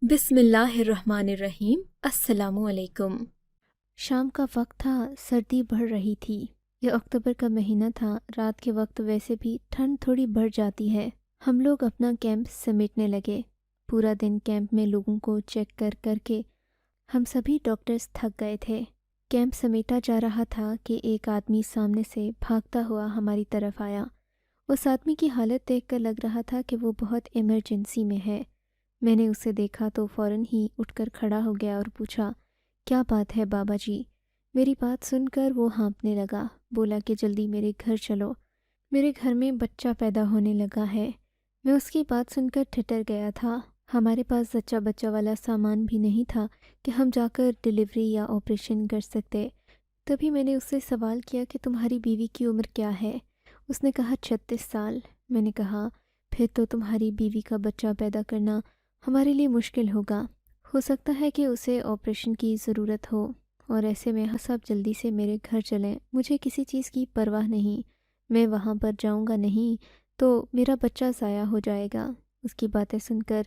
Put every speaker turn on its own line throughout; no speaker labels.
بسم اللہ الرحمن الرحیم۔ السلام علیکم۔
شام کا وقت تھا، سردی بڑھ رہی تھی۔ یہ اکتوبر کا مہینہ تھا، رات کے وقت ویسے بھی ٹھنڈ تھوڑی بڑھ جاتی ہے۔ ہم لوگ اپنا کیمپ سمیٹنے لگے۔ پورا دن کیمپ میں لوگوں کو چیک کر کے ہم سبھی ڈاکٹرز تھک گئے تھے۔ کیمپ سمیٹا جا رہا تھا کہ ایک آدمی سامنے سے بھاگتا ہوا ہماری طرف آیا۔ اس آدمی کی حالت دیکھ کر لگ رہا تھا کہ وہ بہت ایمرجنسی میں ہے۔ میں نے اسے دیکھا تو فوراً ہی اٹھ کر کھڑا ہو گیا اور پوچھا، کیا بات ہے بابا جی؟ میری بات سن کر وہ ہانپنے لگا، بولا کہ جلدی میرے گھر چلو، میرے گھر میں بچہ پیدا ہونے لگا ہے۔ میں اس کی بات سن کر ٹھٹر گیا تھا۔ ہمارے پاس زچہ بچہ والا سامان بھی نہیں تھا کہ ہم جا کر ڈلیوری یا آپریشن کر سکتے۔ تبھی میں نے اس سے سوال کیا کہ تمہاری بیوی کی عمر کیا ہے؟ اس نے کہا 36 سال۔ میں نے کہا پھر تو تمہاری بیوی کا بچہ پیدا کرنا ہمارے لیے مشکل ہوگا، ہو سکتا ہے کہ اسے آپریشن کی ضرورت ہو، اور ایسے میں سب جلدی سے میرے گھر چلیں، مجھے کسی چیز کی پرواہ نہیں، میں وہاں پر جاؤں گا نہیں تو میرا بچہ ضائع ہو جائے گا۔ اس کی باتیں سن کر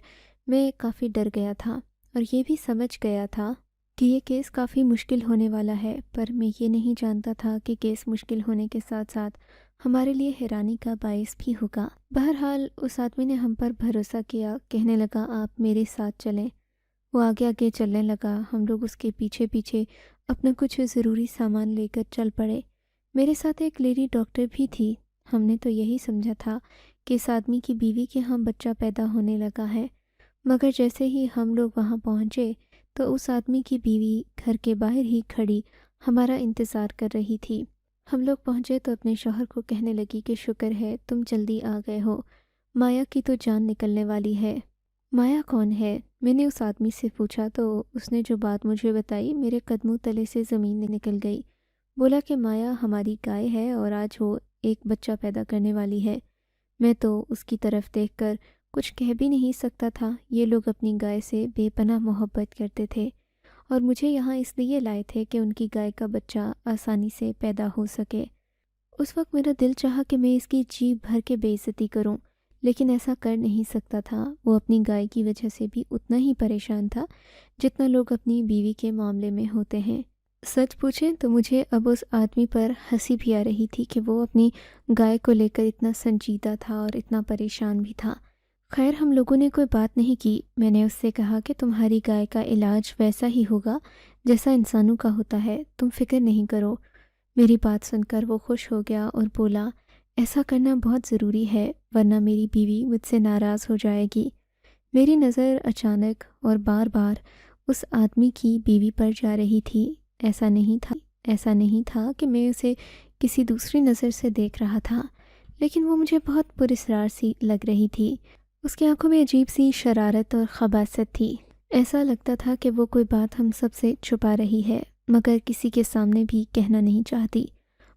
میں کافی ڈر گیا تھا اور یہ بھی سمجھ گیا تھا کہ یہ کیس کافی مشکل ہونے والا ہے، پر میں یہ نہیں جانتا تھا کہ کیس مشکل ہونے کے ساتھ ساتھ ہمارے لیے حیرانی کا باعث بھی ہوگا۔ بہرحال اس آدمی نے ہم پر بھروسہ کیا، کہنے لگا آپ میرے ساتھ چلیں۔ وہ آگے آگے چلنے لگا، ہم لوگ اس کے پیچھے پیچھے اپنا کچھ ضروری سامان لے کر چل پڑے۔ میرے ساتھ ایک لیڈی ڈاکٹر بھی تھی۔ ہم نے تو یہی سمجھا تھا کہ اس آدمی کی بیوی کے ہاں بچہ پیدا ہونے لگا ہے، مگر جیسے ہی ہم لوگ وہاں پہنچے تو اس آدمی کی بیوی گھر کے باہر ہی کھڑی ہمارا انتظار کر رہی تھی۔ ہم لوگ پہنچے تو اپنے شوہر کو کہنے لگی کہ شکر ہے تم جلدی آ گئے ہو، مایا کی تو جان نکلنے والی ہے۔ مایا کون ہے؟ میں نے اس آدمی سے پوچھا تو اس نے جو بات مجھے بتائی میرے قدموں تلے سے زمین نکل گئی۔ بولا کہ مایا ہماری گائے ہے اور آج وہ ایک بچہ پیدا کرنے والی ہے۔ میں تو اس کی طرف دیکھ کر کچھ کہہ بھی نہیں سکتا تھا۔ یہ لوگ اپنی گائے سے بے پناہ محبت کرتے تھے اور مجھے یہاں اس لیے لائے تھے کہ ان کی گائے کا بچہ آسانی سے پیدا ہو سکے۔ اس وقت میرا دل چاہا کہ میں اس کی جی بھر کے بے عزتی کروں، لیکن ایسا کر نہیں سکتا تھا۔ وہ اپنی گائے کی وجہ سے بھی اتنا ہی پریشان تھا جتنا لوگ اپنی بیوی کے معاملے میں ہوتے ہیں۔ سچ پوچھیں تو مجھے اب اس آدمی پر ہنسی بھی آ رہی تھی کہ وہ اپنی گائے کو لے کر اتنا سنجیدہ تھا اور اتنا پریشان بھی تھا۔ خیر ہم لوگوں نے کوئی بات نہیں کی۔ میں نے اس سے کہا کہ تمہاری گائے کا علاج ویسا ہی ہوگا جیسا انسانوں کا ہوتا ہے، تم فکر نہیں کرو۔ میری بات سن کر وہ خوش ہو گیا اور بولا ایسا کرنا بہت ضروری ہے، ورنہ میری بیوی مجھ سے ناراض ہو جائے گی۔ میری نظر اچانک اور بار بار اس آدمی کی بیوی پر جا رہی تھی۔ ایسا نہیں تھا کہ میں اسے کسی دوسری نظر سے دیکھ رہا تھا، لیکن وہ مجھے بہت پراسرار سی لگ رہی تھی۔ اس کی آنکھوں میں عجیب سی شرارت اور خباثت تھی۔ ایسا لگتا تھا کہ وہ کوئی بات ہم سب سے چھپا رہی ہے، مگر کسی کے سامنے بھی کہنا نہیں چاہتی۔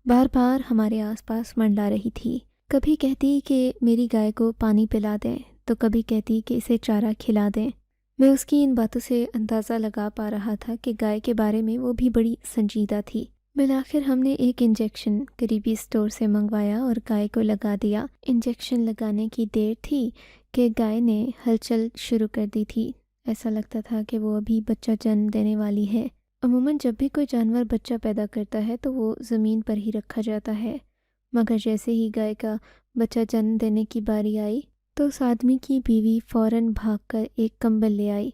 بار بار ہمارے آس پاس منڈلا رہی تھی۔ کبھی کہتی کہ میری گائے کو پانی پلا دیں تو کبھی کہتی کہ اسے چارہ کھلا دیں۔ میں اس کی ان باتوں سے اندازہ لگا پا رہا تھا کہ گائے کے بارے میں وہ بھی بڑی سنجیدہ تھی۔ بالآخر ہم نے ایک انجیکشن قریبی اسٹور سے منگوایا اور گائے کو لگا دیا۔ انجیکشن لگانے کی دیر تھی کہ گائے نے ہلچل شروع کر دی تھی۔ ایسا لگتا تھا کہ وہ ابھی بچہ جنم دینے والی ہے۔ عموماً جب بھی کوئی جانور بچہ پیدا کرتا ہے تو وہ زمین پر ہی رکھا جاتا ہے، مگر جیسے ہی گائے کا بچہ جنم دینے کی باری آئی تو اس آدمی کی بیوی فوراً بھاگ کر ایک کمبل لے آئی۔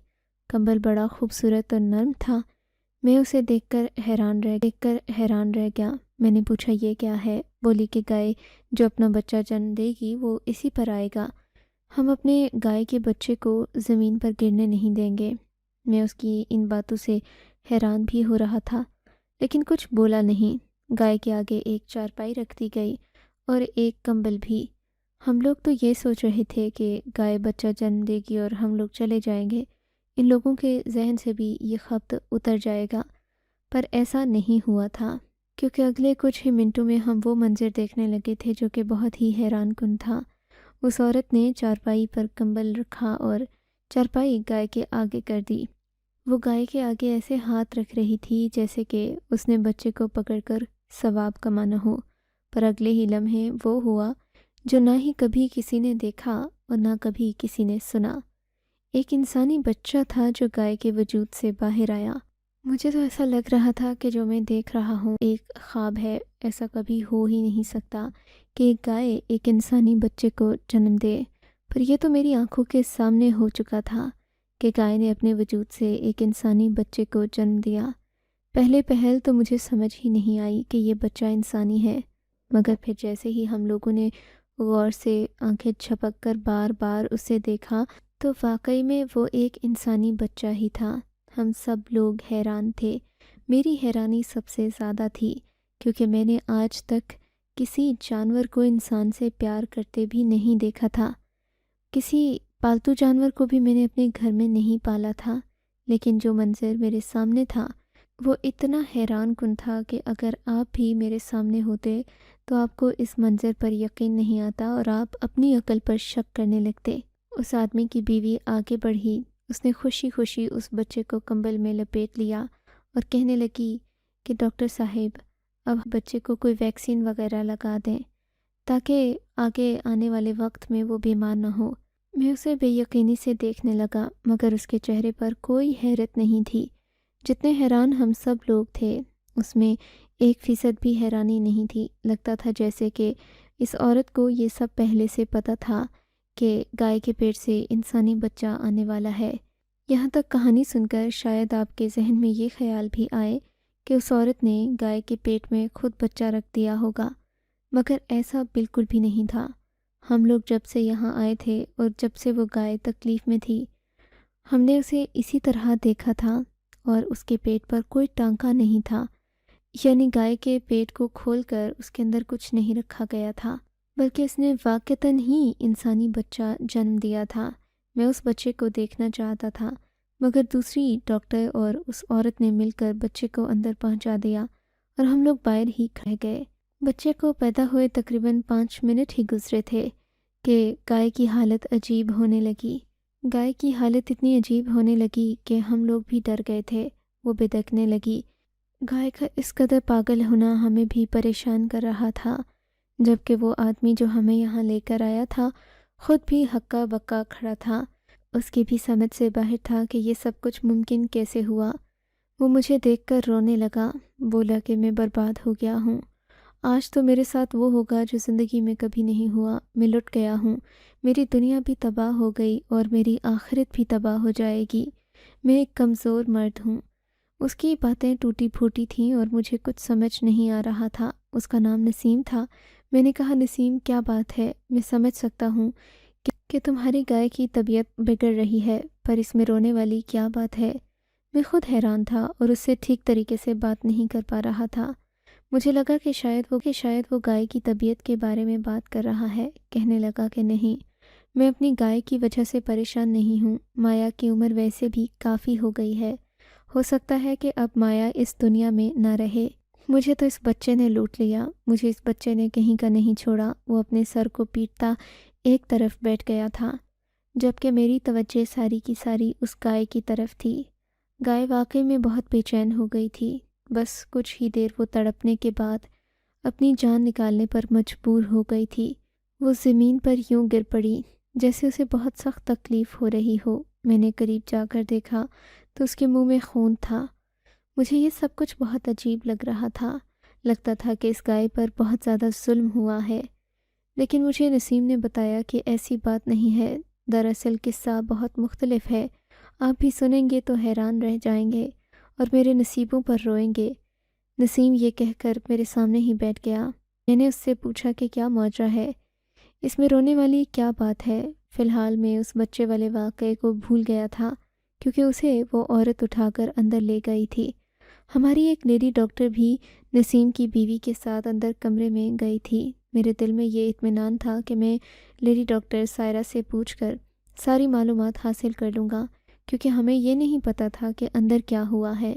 کمبل بڑا خوبصورت اور نرم تھا۔ میں اسے دیکھ کر حیران رہ گیا۔ میں نے پوچھا یہ کیا ہے؟ بولی کہ گائے جو اپنا بچہ جنم دے گی وہ اسی پر آئے گا، ہم اپنے گائے کے بچے کو زمین پر گرنے نہیں دیں گے۔ میں اس کی ان باتوں سے حیران بھی ہو رہا تھا، لیکن کچھ بولا نہیں۔ گائے کے آگے ایک چارپائی رکھ دی گئی اور ایک کمبل بھی۔ ہم لوگ تو یہ سوچ رہے تھے کہ گائے بچہ جنم دے گی اور ہم لوگ چلے جائیں گے، ان لوگوں کے ذہن سے بھی یہ خبط اتر جائے گا، پر ایسا نہیں ہوا تھا، کیونکہ اگلے کچھ ہی منٹوں میں ہم وہ منظر دیکھنے لگے تھے جو کہ بہت ہی حیران کن تھا۔ اس عورت نے چارپائی پر کمبل رکھا اور چارپائی گائے کے آگے کر دی۔ وہ گائے کے آگے ایسے ہاتھ رکھ رہی تھی جیسے کہ اس نے بچے کو پکڑ کر ثواب کمانا ہو، پر اگلے ہی لمحے وہ ہوا جو نہ ہی کبھی کسی نے دیکھا اور نہ کبھی کسی نے سنا۔ ایک انسانی بچہ تھا جو گائے کے وجود سے باہر آیا۔ مجھے تو ایسا لگ رہا تھا کہ جو میں دیکھ رہا ہوں ایک خواب ہے، ایسا کبھی ہو ہی نہیں سکتا کہ ایک گائے ایک انسانی بچے کو جنم دے۔ پر یہ تو میری آنکھوں کے سامنے ہو چکا تھا کہ گائے نے اپنے وجود سے ایک انسانی بچے کو جنم دیا۔ پہلے پہل تو مجھے سمجھ ہی نہیں آئی کہ یہ بچہ انسانی ہے، مگر پھر جیسے ہی ہم لوگوں نے غور سے آنکھیں جھپک کر بار بار اسے دیکھا تو واقعی میں وہ ایک انسانی بچہ ہی تھا۔ ہم سب لوگ حیران تھے۔ میری حیرانی سب سے زیادہ تھی کیونکہ میں نے آج تک کسی جانور کو انسان سے پیار کرتے بھی نہیں دیکھا تھا۔ کسی پالتو جانور کو بھی میں نے اپنے گھر میں نہیں پالا تھا، لیکن جو منظر میرے سامنے تھا وہ اتنا حیران کن تھا کہ اگر آپ بھی میرے سامنے ہوتے تو آپ کو اس منظر پر یقین نہیں آتا اور آپ اپنی عقل پر شک کرنے لگتے۔ اس آدمی کی بیوی آگے بڑھی، اس نے خوشی خوشی اس بچے کو کمبل میں لپیٹ لیا اور کہنے لگی کہ ڈاکٹر صاحب اب بچے کو کوئی ویکسین وغیرہ لگا دیں تاکہ آگے آنے والے وقت میں وہ بیمار نہ ہو۔ میں اسے بے یقینی سے دیکھنے لگا مگر اس کے چہرے پر کوئی حیرت نہیں تھی۔ جتنے حیران ہم سب لوگ تھے اس میں 1% بھی حیرانی نہیں تھی۔ لگتا تھا جیسے کہ اس عورت کو یہ سب پہلے سے پتہ تھا کہ گائے کے پیٹ سے انسانی بچہ آنے والا ہے۔ یہاں تک کہانی سن کر شاید آپ کے ذہن میں یہ خیال بھی آئے کہ اس عورت نے گائے کے پیٹ میں خود بچہ رکھ دیا ہوگا، مگر ایسا بالکل بھی نہیں تھا۔ ہم لوگ جب سے یہاں آئے تھے اور جب سے وہ گائے تکلیف میں تھی ہم نے اسے اسی طرح دیکھا تھا اور اس کے پیٹ پر کوئی ٹانکا نہیں تھا، یعنی گائے کے پیٹ کو کھول کر اس کے اندر کچھ نہیں رکھا گیا تھا، بلکہ اس نے واقعتاً ہی انسانی بچہ جنم دیا تھا۔ میں اس بچے کو دیکھنا چاہتا تھا مگر دوسری ڈاکٹر اور اس عورت نے مل کر بچے کو اندر پہنچا دیا اور ہم لوگ باہر ہی کھڑے گئے۔ بچے کو پیدا ہوئے تقریباً 5 منٹ ہی گزرے تھے کہ گائے کی حالت عجیب ہونے لگی۔ گائے کی حالت اتنی عجیب ہونے لگی کہ ہم لوگ بھی ڈر گئے تھے۔ وہ بدکنے لگی۔ گائے کا اس قدر پاگل ہونا ہمیں بھی پریشان کر رہا تھا، جبکہ وہ آدمی جو ہمیں یہاں لے کر آیا تھا خود بھی ہکا بکا کھڑا تھا۔ اس کی بھی سمجھ سے باہر تھا کہ یہ سب کچھ ممکن کیسے ہوا۔ وہ مجھے دیکھ کر رونے لگا، بولا کہ میں برباد ہو گیا ہوں۔ آج تو میرے ساتھ وہ ہوگا جو زندگی میں کبھی نہیں ہوا۔ میں لٹ گیا ہوں، میری دنیا بھی تباہ ہو گئی اور میری آخرت بھی تباہ ہو جائے گی۔ میں ایک کمزور مرد ہوں۔ اس کی باتیں ٹوٹی پھوٹی تھیں اور مجھے کچھ سمجھ نہیں آ رہا تھا۔ اس کا نام نسیم تھا۔ میں نے کہا نسیم کیا بات ہے؟ میں سمجھ سکتا ہوں کہ تمہاری گائے کی طبیعت بگڑ رہی ہے، پر اس میں رونے والی کیا بات ہے؟ میں خود حیران تھا اور اس سے ٹھیک طریقے سے بات نہیں کر پا رہا تھا۔ مجھے لگا کہ شاید وہ گائے کی طبیعت کے بارے میں بات کر رہا ہے۔ کہنے لگا کہ نہیں، میں اپنی گائے کی وجہ سے پریشان نہیں ہوں۔ مایا کی عمر ویسے بھی کافی ہو گئی ہے، ہو سکتا ہے کہ اب مایا اس دنیا میں نہ رہے۔ مجھے تو اس بچے نے لوٹ لیا، مجھے اس بچے نے کہیں کا نہیں چھوڑا۔ وہ اپنے سر کو پیٹتا ایک طرف بیٹھ گیا تھا، جبکہ میری توجہ ساری کی ساری اس گائے کی طرف تھی۔ گائے واقعی میں بہت بے چین ہو گئی تھی۔ بس کچھ ہی دیر وہ تڑپنے کے بعد اپنی جان نکالنے پر مجبور ہو گئی تھی۔ وہ زمین پر یوں گر پڑی جیسے اسے بہت سخت تکلیف ہو رہی ہو۔ میں نے قریب جا کر دیکھا تو اس کے منہ میں خون تھا۔ مجھے یہ سب کچھ بہت عجیب لگ رہا تھا۔ لگتا تھا کہ اس گائے پر بہت زیادہ ظلم ہوا ہے، لیکن مجھے نسیم نے بتایا کہ ایسی بات نہیں ہے۔ دراصل قصہ بہت مختلف ہے۔ آپ بھی سنیں گے تو حیران رہ جائیں گے اور میرے نصیبوں پر روئیں گے۔ نسیم یہ کہہ کر میرے سامنے ہی بیٹھ گیا۔ میں نے اس سے پوچھا کہ کیا ماجرا ہے، اس میں رونے والی کیا بات ہے؟ فی الحال میں اس بچے والے واقعے کو بھول گیا تھا کیونکہ اسے وہ عورت اٹھا کر اندر لے گئی تھی۔ ہماری ایک لیڈی ڈاکٹر بھی نسیم کی بیوی کے ساتھ اندر کمرے میں گئی تھی۔ میرے دل میں یہ اطمینان تھا کہ میں لیڈی ڈاکٹر سائرہ سے پوچھ کر ساری معلومات حاصل کر لوں گا، کیونکہ ہمیں یہ نہیں پتہ تھا کہ اندر کیا ہوا ہے۔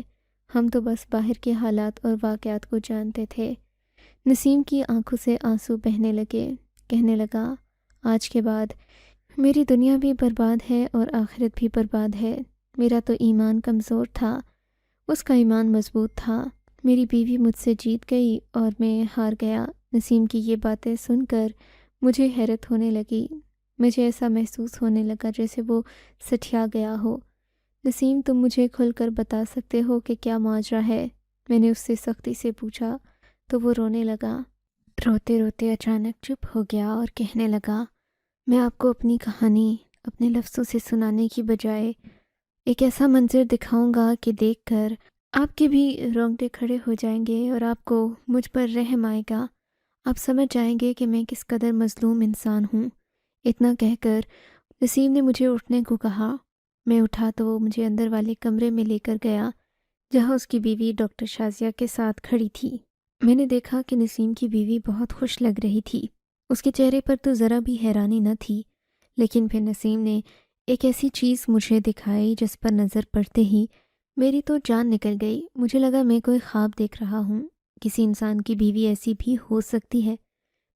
ہم تو بس باہر کے حالات اور واقعات کو جانتے تھے۔ نسیم کی آنکھوں سے آنسو بہنے لگے۔ کہنے لگا، آج کے بعد میری دنیا بھی برباد ہے اور آخرت بھی برباد ہے۔ میرا تو ایمان کمزور تھا، اس کا ایمان مضبوط تھا۔ میری بیوی مجھ سے جیت گئی اور میں ہار گیا۔ نسیم کی یہ باتیں سن کر مجھے حیرت ہونے لگی۔ مجھے ایسا محسوس ہونے لگا جیسے وہ سٹھیا گیا ہو۔ نسیم، تم مجھے کھل کر بتا سکتے ہو کہ کیا ماجرا ہے؟ میں نے اس سے سختی سے پوچھا تو وہ رونے لگا۔ روتے روتے اچانک چپ ہو گیا اور کہنے لگا، میں آپ کو اپنی کہانی اپنے لفظوں سے سنانے کی بجائے ایک ایسا منظر دکھاؤں گا کہ دیکھ کر آپ کے بھی رونگٹے کھڑے ہو جائیں گے اور آپ کو مجھ پر رحم آئے گا۔ آپ سمجھ جائیں گے کہ میں کس قدر مظلوم انسان ہوں۔ اتنا کہہ کر نسیم نے مجھے اٹھنے کو کہا۔ میں اٹھا تو وہ مجھے اندر والے کمرے میں لے کر گیا جہاں اس کی بیوی ڈاکٹر شازیہ کے ساتھ کھڑی تھی۔ میں نے دیکھا کہ نسیم کی بیوی بہت خوش لگ رہی تھی۔ اس کے چہرے پر تو ذرا بھی حیرانی نہ تھی، لیکن پھر نسیم نے ایک ایسی چیز مجھے دکھائی جس پر نظر پڑتے ہی میری تو جان نکل گئی۔ مجھے لگا میں کوئی خواب دیکھ رہا ہوں۔ کسی انسان کی بیوی ایسی بھی ہو سکتی ہے؟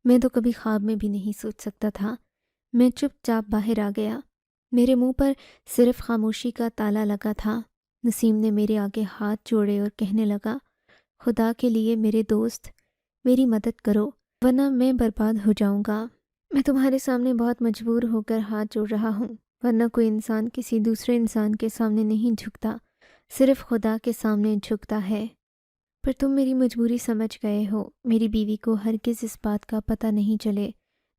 میں تو کبھی خواب میں بھی نہیں سوچ سکتا تھا۔ میں چپ چاپ باہر آ گیا۔ میرے منہ پر صرف خاموشی کا تالا لگا تھا۔ نسیم نے میرے آگے ہاتھ جوڑے اور کہنے لگا، خدا کے لیے میرے دوست، میری مدد کرو ورنہ میں برباد ہو جاؤں گا۔ میں تمہارے سامنے بہت مجبور ہو کر ہاتھ جوڑ رہا ہوں، ورنہ کوئی انسان کسی دوسرے انسان کے سامنے نہیں جھکتا، صرف خدا کے سامنے جھکتا ہے۔ پر تم میری مجبوری سمجھ گئے ہو۔ میری بیوی کو ہرگز اس بات کا پتہ نہیں چلے۔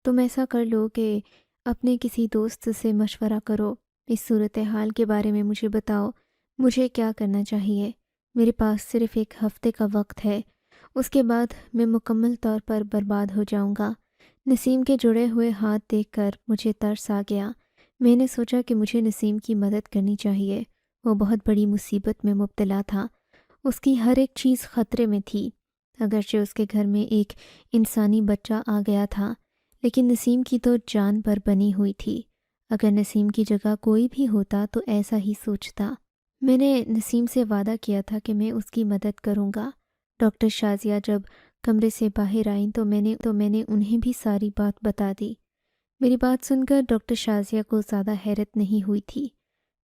تم ایسا کر لو کہ اپنے کسی دوست سے مشورہ کرو، اس صورتحال کے بارے میں مجھے بتاؤ، مجھے کیا کرنا چاہیے۔ میرے پاس صرف ایک ہفتے کا وقت ہے، اس کے بعد میں مکمل طور پر برباد ہو جاؤں گا۔ نسیم کے جڑے ہوئے ہاتھ دیکھ کر مجھے ترس آ گیا۔ میں نے سوچا کہ مجھے نسیم کی مدد کرنی چاہیے۔ وہ بہت بڑی مصیبت میں مبتلا تھا۔ اس کی ہر ایک چیز خطرے میں تھی۔ اگرچہ اس کے گھر میں ایک انسانی بچہ آ گیا تھا، لیکن نسیم کی تو جان پر بنی ہوئی تھی۔ اگر نسیم کی جگہ کوئی بھی ہوتا تو ایسا ہی سوچتا۔ میں نے نسیم سے وعدہ کیا تھا کہ میں اس کی مدد کروں گا۔ ڈاکٹر شازیہ جب کمرے سے باہر آئیں تو میں نے انہیں بھی ساری بات بتا دی۔ میری بات سن کر ڈاکٹر شازیہ کو زیادہ حیرت نہیں ہوئی تھی۔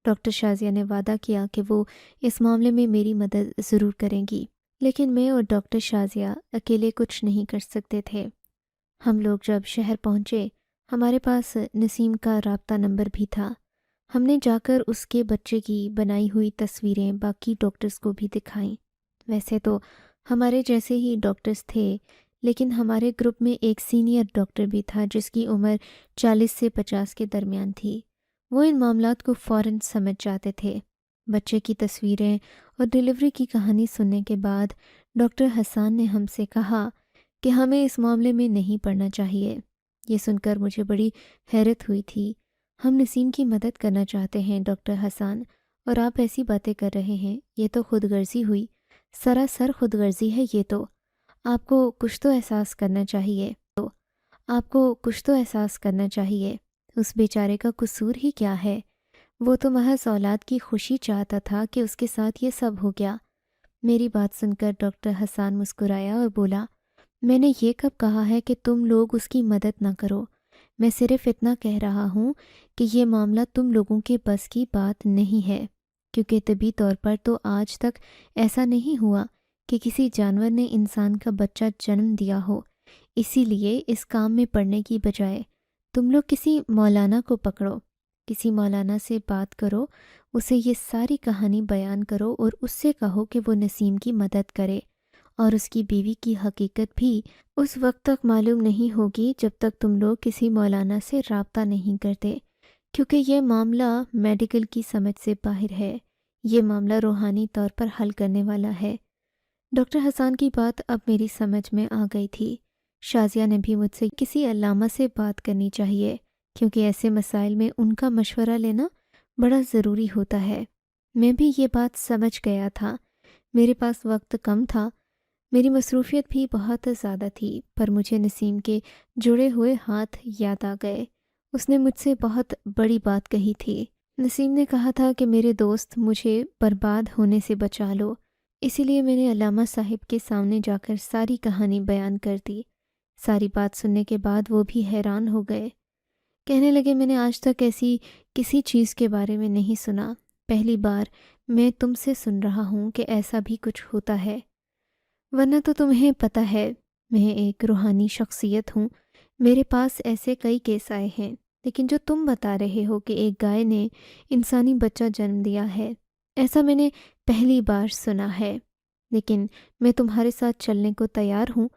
ڈاکٹر شازیہ نے وعدہ کیا کہ وہ اس معاملے میں میری مدد ضرور کریں گی، لیکن میں اور ڈاکٹر شازیہ اکیلے کچھ نہیں کر سکتے تھے۔ ہم لوگ جب شہر پہنچے، ہمارے پاس نسیم کا رابطہ نمبر بھی تھا۔ ہم نے جا کر اس کے بچے کی بنائی ہوئی تصویریں باقی ڈاکٹرز کو بھی دکھائیں۔ ویسے تو ہمارے جیسے ہی ڈاکٹرز تھے، لیکن ہمارے گروپ میں ایک سینئر ڈاکٹر بھی تھا جس کی عمر 40 سے 50 کے درمیان تھی۔ وہ ان معاملات کو فوراً سمجھ جاتے تھے۔ بچے کی تصویریں اور ڈیلیوری کی کہانی سننے کے بعد ڈاکٹر حسان نے ہم سے کہا کہ ہمیں اس معاملے میں نہیں پڑنا چاہیے۔ یہ سن کر مجھے بڑی حیرت ہوئی تھی۔ ہم نسیم کی مدد کرنا چاہتے ہیں ڈاکٹر حسان، اور آپ ایسی باتیں کر رہے ہیں، یہ تو خود غرضی ہوئی، سراسر خود غرضی ہے یہ تو۔ آپ کو کچھ تو احساس کرنا چاہیے۔ اس بیچارے کا قصور ہی کیا ہے؟ وہ تو محض اولاد کی خوشی چاہتا تھا کہ اس کے ساتھ یہ سب ہو گیا۔ میری بات سن کر ڈاکٹر حسان مسکرایا اور بولا، میں نے یہ کب کہا ہے کہ تم لوگ اس کی مدد نہ کرو؟ میں صرف اتنا کہہ رہا ہوں کہ یہ معاملہ تم لوگوں کے بس کی بات نہیں ہے، کیونکہ طبی طور پر تو آج تک ایسا نہیں ہوا کہ کسی جانور نے انسان کا بچہ جنم دیا ہو۔ اسی لیے اس کام میں پڑنے کی بجائے تم لوگ کسی مولانا کو پکڑو، کسی مولانا سے بات کرو، اسے یہ ساری کہانی بیان کرو اور اس سے کہو کہ وہ نسیم کی مدد کرے، اور اس کی بیوی کی حقیقت بھی اس وقت تک معلوم نہیں ہوگی جب تک تم لوگ کسی مولانا سے رابطہ نہیں کرتے، کیونکہ یہ معاملہ میڈیکل کی سمجھ سے باہر ہے۔ یہ معاملہ روحانی طور پر حل کرنے والا ہے۔ ڈاکٹر حسان کی بات اب میری سمجھ میں آ گئی تھی۔ شازیہ نے بھی مجھ سے کسی علامہ سے بات کرنی چاہیے، کیونکہ ایسے مسائل میں ان کا مشورہ لینا بڑا ضروری ہوتا ہے۔ میں بھی یہ بات سمجھ گیا تھا۔ میرے پاس وقت کم تھا، میری مصروفیت بھی بہت زیادہ تھی، پر مجھے نسیم کے جڑے ہوئے ہاتھ یاد آ گئے۔ اس نے مجھ سے بہت بڑی بات کہی تھی۔ نسیم نے کہا تھا کہ میرے دوست مجھے برباد ہونے سے بچا لو، اسی لیے میں نے علامہ صاحب کے سامنے جا کر ساری کہانی بیان کر دی۔ ساری بات سننے کے بعد وہ بھی حیران ہو گئے۔ کہنے لگے، میں نے آج تک ایسی کسی چیز کے بارے میں نہیں سنا، پہلی بار میں تم سے سن رہا ہوں کہ ایسا بھی کچھ ہوتا ہے، ورنہ تو تمہیں پتہ ہے میں ایک روحانی شخصیت ہوں، میرے پاس ایسے کئی کیس آئے ہیں لیکن جو تم بتا رہے ہو کہ ایک گائے نے انسانی بچہ جنم دیا ہے، ایسا میں نے پہلی بار سنا ہے۔ لیکن میں تمہارے ساتھ چلنے کو تیار ہوں،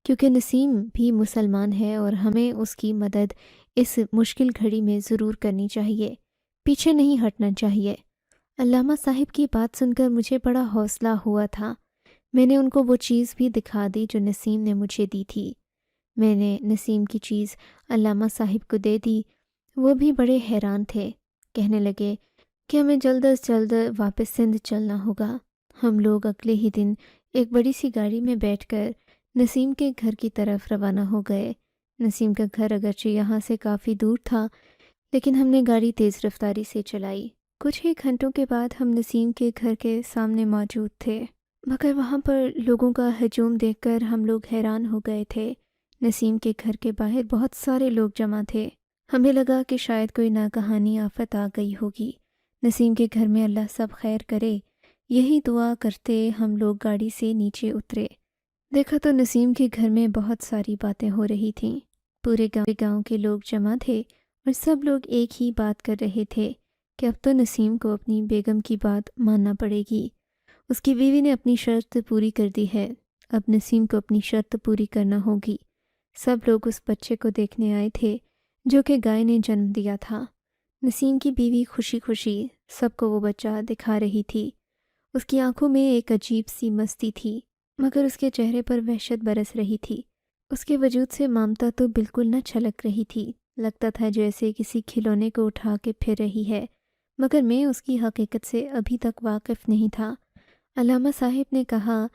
کیونکہ نسیم بھی مسلمان ہے اور ہمیں اس کی مدد اس مشکل گھڑی میں ضرور کرنی چاہیے، پیچھے نہیں ہٹنا چاہیے۔ علامہ صاحب کی بات سن کر مجھے بڑا حوصلہ ہوا تھا۔ میں نے ان کو وہ چیز بھی دکھا دی جو نسیم نے مجھے دی تھی۔ میں نے نسیم کی چیز علامہ صاحب کو دے دی۔ وہ بھی بڑے حیران تھے، کہنے لگے کہ ہمیں جلد از جلد واپس سندھ چلنا ہوگا۔ ہم لوگ اگلے ہی دن ایک بڑی سی گاڑی میں بیٹھ کر نسیم کے گھر کی طرف روانہ ہو گئے۔ نسیم کا گھر اگرچہ یہاں سے کافی دور تھا، لیکن ہم نے گاڑی تیز رفتاری سے چلائی۔ کچھ ہی گھنٹوں کے بعد ہم نسیم کے گھر کے سامنے موجود تھے، مگر وہاں پر لوگوں کا ہجوم دیکھ کر ہم لوگ حیران ہو گئے تھے۔ نسیم کے گھر کے باہر بہت سارے لوگ جمع تھے۔ ہمیں لگا کہ شاید کوئی ناگہانی آفت آ گئی ہوگی۔ نسیم کے گھر میں اللہ سب خیر کرے، یہی دعا کرتے ہم لوگ گاڑی سے نیچے اترے۔ دیکھا تو نسیم کے گھر میں بہت ساری باتیں ہو رہی تھیں۔ پورے گاؤں کے لوگ جمع تھے اور سب لوگ ایک ہی بات کر رہے تھے کہ اب تو نسیم کو اپنی بیگم کی بات ماننا پڑے گی۔ اس کی بیوی نے اپنی شرط پوری کر دی ہے، اب نسیم کو اپنی شرط پوری کرنا ہوگی۔ سب لوگ اس بچے کو دیکھنے آئے تھے جو کہ گائے نے جنم دیا تھا۔ نسیم کی بیوی خوشی خوشی سب کو وہ بچہ دکھا رہی تھی۔ اس کی آنکھوں میں ایک عجیب سی مستی تھی، مگر اس کے چہرے پر وحشت برس رہی تھی۔ اس کے وجود سے ممتا تو بالکل نہ چھلک رہی تھی، لگتا تھا جیسے کسی کھلونے کو اٹھا کے پھر رہی ہے، مگر میں اس کی حقیقت سے ابھی تک واقف نہیں تھا۔ علامہ صاحب نے کہا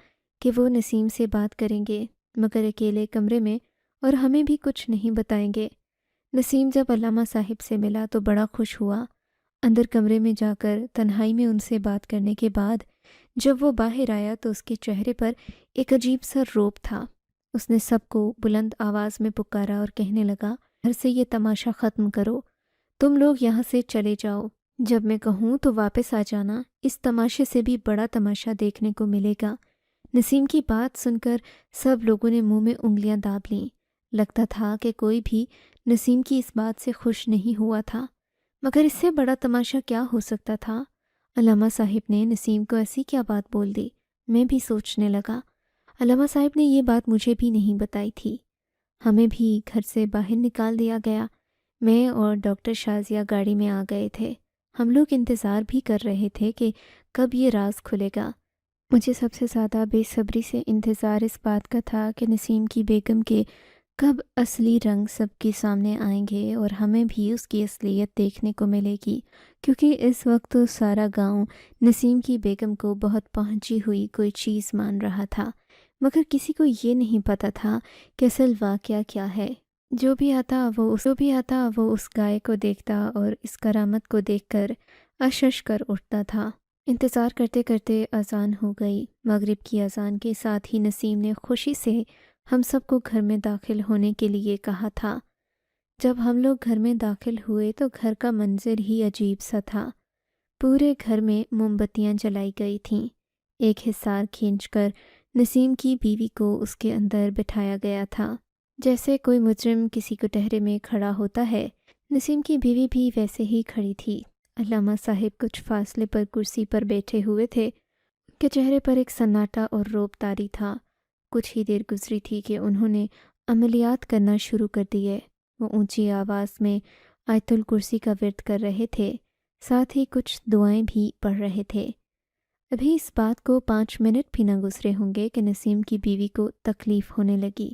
کہ وہ نسیم سے بات کریں گے، مگر اکیلے کمرے میں، اور ہمیں بھی کچھ نہیں بتائیں گے۔ نسیم جب علامہ صاحب سے ملا تو بڑا خوش ہوا۔ اندر کمرے میں جا کر تنہائی میں ان سے بات کرنے کے بعد جب وہ باہر آیا تو اس کے چہرے پر ایک عجیب سا روب تھا۔ اس نے سب کو بلند آواز میں پکارا اور کہنے لگا، گھر سے یہ تماشا ختم کرو، تم لوگ یہاں سے چلے جاؤ، جب میں کہوں تو واپس آ جانا، اس تماشے سے بھی بڑا تماشا دیکھنے کو ملے گا۔ نسیم کی بات سن کر سب لوگوں نے منہ میں انگلیاں داب لیں۔ لگتا تھا کہ کوئی بھی نسیم کی اس بات سے خوش نہیں ہوا تھا، مگر اس سے بڑا تماشا کیا ہو سکتا تھا؟ علامہ صاحب نے نسیم کو ایسی کیا بات بول دی؟ میں بھی سوچنے لگا۔ علامہ صاحب نے یہ بات مجھے بھی نہیں بتائی تھی۔ ہمیں بھی گھر سے باہر نکال دیا گیا۔ میں اور ڈاکٹر شازیہ گاڑی میں آ گئے تھے۔ ہم لوگ انتظار بھی کر رہے تھے کہ کب یہ راز کھلے گا۔ مجھے سب سے زیادہ بے صبری سے انتظار اس بات کا تھا کہ نسیم کی بیگم کے کب اصلی رنگ سب کے سامنے آئیں گے اور ہمیں بھی اس کی اصلیت دیکھنے کو ملے گی، کیونکہ اس وقت سارا گاؤں نسیم کی بیگم کو بہت پہنچی ہوئی کوئی چیز مان رہا تھا، مگر کسی کو یہ نہیں پتہ تھا کہ اصل واقعہ کیا ہے۔ جو بھی آتا وہ اس گائے کو دیکھتا اور اس کرامت کو دیکھ کر اشش کر اٹھتا تھا۔ انتظار کرتے کرتے اذان ہو گئی۔ مغرب کی اذان کے ساتھ ہی نسیم نے خوشی سے ہم سب کو گھر میں داخل ہونے کے لیے کہا تھا۔ جب ہم لوگ گھر میں داخل ہوئے تو گھر کا منظر ہی عجیب سا تھا۔ پورے گھر میں موم بتیاں جلائی گئی تھیں۔ ایک حصار کھینچ کر نسیم کی بیوی کو اس کے اندر بٹھایا گیا تھا، جیسے کوئی مجرم کسی کٹہرے میں کھڑا ہوتا ہے۔ نسیم کی بیوی بھی ویسے ہی کھڑی تھی۔ علامہ صاحب کچھ فاصلے پر کرسی پر بیٹھے ہوئے تھے۔ ان کے چہرے پر ایک سناٹا اور روب طاری تھا۔ کچھ ہی دیر گزری تھی کہ انہوں نے عملیات کرنا شروع کر دیے۔ وہ اونچی آواز میں آیت الکرسی کا ورد کر رہے تھے، ساتھ ہی کچھ دعائیں بھی پڑھ رہے تھے۔ ابھی اس بات کو 5 منٹ بھی نہ گزرے ہوں گے کہ نسیم کی بیوی کو تکلیف ہونے لگی۔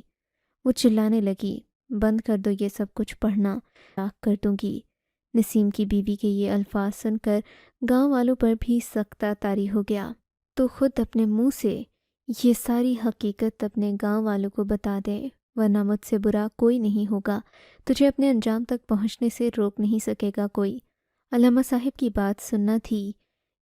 وہ چلانے لگی، بند کر دو یہ سب کچھ پڑھنا، لاکھ کر دوں گی۔ نسیم کی بیوی کے یہ الفاظ سن کر گاؤں والوں پر بھی سختہ طاری ہو گیا۔ تو خود اپنے منہ سے یہ ساری حقیقت اپنے گاؤں والوں کو بتا دے، ورنہ مجھ سے برا کوئی نہیں ہوگا، تجھے اپنے انجام تک پہنچنے سے روک نہیں سکے گا کوئی۔ علامہ صاحب کی بات سننا تھی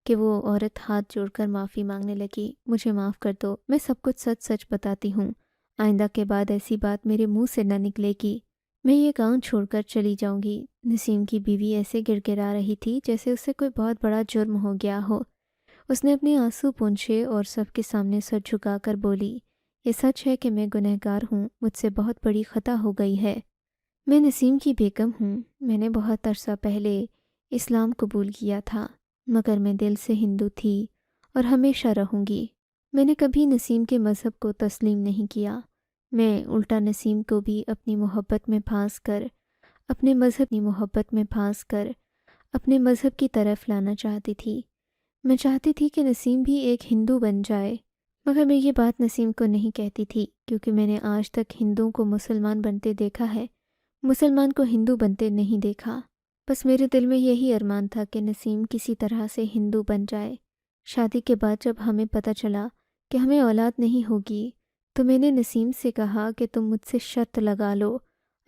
کہ وہ عورت ہاتھ جوڑ کر معافی مانگنے لگی۔ مجھے معاف کر دو، میں سب کچھ سچ سچ بتاتی ہوں، آئندہ کے بعد ایسی بات میرے منہ سے نہ نکلے گی، میں یہ گاؤں چھوڑ کر چلی جاؤں گی۔ نسیم کی بیوی ایسے گڑ گڑا رہی تھی جیسے اسے کوئی بہت بڑا جرم ہو گیا ہو۔ اس نے اپنے آنسو پونچھے اور سب کے سامنے سر جھکا کر بولی، یہ سچ ہے کہ میں گنہگار ہوں، مجھ سے بہت بڑی خطا ہو گئی ہے۔ میں نسیم کی بیگم ہوں۔ میں نے بہت عرصہ پہلے اسلام قبول کیا تھا، مگر میں دل سے ہندو تھی اور ہمیشہ رہوں گی۔ میں نے کبھی نسیم کے مذہب کو تسلیم نہیں کیا۔ میں الٹا نسیم کو بھی اپنی محبت میں پھانس کر اپنے مذہب کی طرف لانا چاہتی تھی۔ میں چاہتی تھی کہ نسیم بھی ایک ہندو بن جائے، مگر میں یہ بات نسیم کو نہیں کہتی تھی، کیونکہ میں نے آج تک ہندوؤں کو مسلمان بنتے دیکھا ہے، مسلمان کو ہندو بنتے نہیں دیکھا۔ بس میرے دل میں یہی ارمان تھا کہ نسیم کسی طرح سے ہندو بن جائے۔ شادی کے بعد جب ہمیں پتہ چلا کہ ہمیں اولاد نہیں ہوگی، تو میں نے نسیم سے کہا کہ تم مجھ سے شرط لگا لو،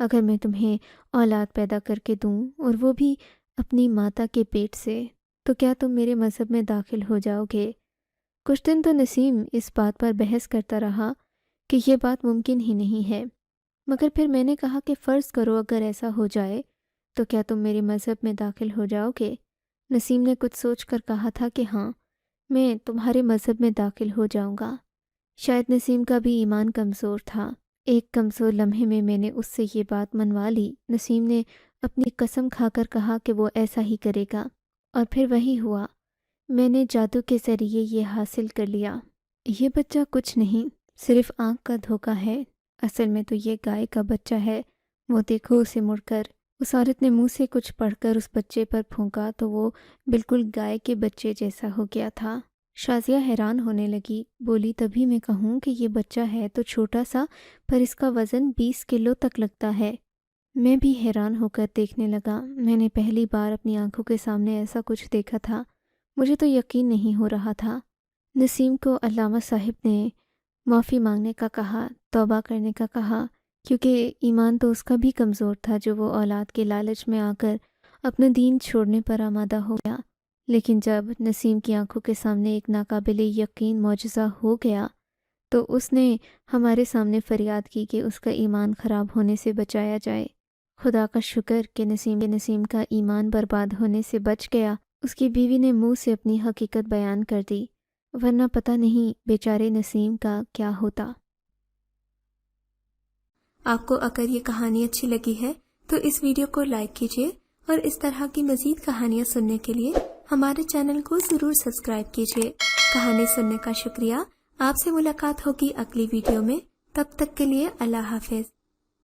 اگر میں تمہیں اولاد پیدا کر کے دوں اور وہ بھی اپنی ماتا کے پیٹ سے، تو کیا تم میرے مذہب میں داخل ہو جاؤ گے؟ کچھ دن تو نسیم اس بات پر بحث کرتا رہا کہ یہ بات ممکن ہی نہیں ہے، مگر پھر میں نے کہا کہ فرض کرو اگر ایسا ہو جائے تو کیا تم میرے مذہب میں داخل ہو جاؤ گے؟ نسیم نے کچھ سوچ کر کہا تھا کہ ہاں، میں تمہارے مذہب میں داخل ہو جاؤں گا۔ شاید نسیم کا بھی ایمان کمزور تھا۔ ایک کمزور لمحے میں میں نے اس سے یہ بات منوا لی۔ نسیم نے اپنی قسم کھا کر کہا کہ وہ ایسا ہی کرے گا، اور پھر وہی ہوا۔ میں نے جادو کے ذریعے یہ حاصل کر لیا۔ یہ بچہ کچھ نہیں، صرف آنکھ کا دھوکہ ہے، اصل میں تو یہ گائے کا بچہ ہے۔ وہ دیکھو اسے مڑ کر۔ اس عورت نے منہ سے کچھ پڑھ کر اس بچے پر پھونکا تو وہ بالکل گائے کے بچے جیسا ہو گیا تھا۔ شازیہ حیران ہونے لگی، بولی تبھی میں کہوں کہ یہ بچہ ہے تو چھوٹا سا، پر اس کا وزن 20 کلو تک لگتا ہے۔ میں بھی حیران ہو کر دیکھنے لگا۔ میں نے پہلی بار اپنی آنکھوں کے سامنے ایسا کچھ دیکھا تھا، مجھے تو یقین نہیں ہو رہا تھا۔ نسیم کو علامہ صاحب نے معافی مانگنے کا کہا، توبہ کرنے کا کہا، کیونکہ ایمان تو اس کا بھی کمزور تھا جو وہ اولاد کے لالچ میں آ کر اپنا دین چھوڑنے پر آمادہ ہو گیا۔ لیکن جب نسیم کی آنکھوں کے سامنے ایک ناقابل یقین معجزہ ہو گیا تو اس نے ہمارے سامنے فریاد کی کہ اس کا ایمان خراب ہونے سے بچایا جائے۔ خدا کا شکر کہ نسیم کا ایمان برباد ہونے سے بچ گیا۔ اس کی بیوی نے منہ سے اپنی حقیقت بیان کر دی، ورنہ پتہ نہیں بیچارے نسیم کا کیا ہوتا۔
آپ کو اگر یہ کہانی اچھی لگی ہے تو اس ویڈیو کو لائک کیجیے، اور اس طرح کی مزید کہانیاں سننے کے لیے ہمارے چینل کو ضرور سبسکرائب کیجیے۔ کہانی سننے کا شکریہ۔ آپ سے ملاقات ہوگی اگلی ویڈیو میں، تب تک کے لیے اللہ حافظ۔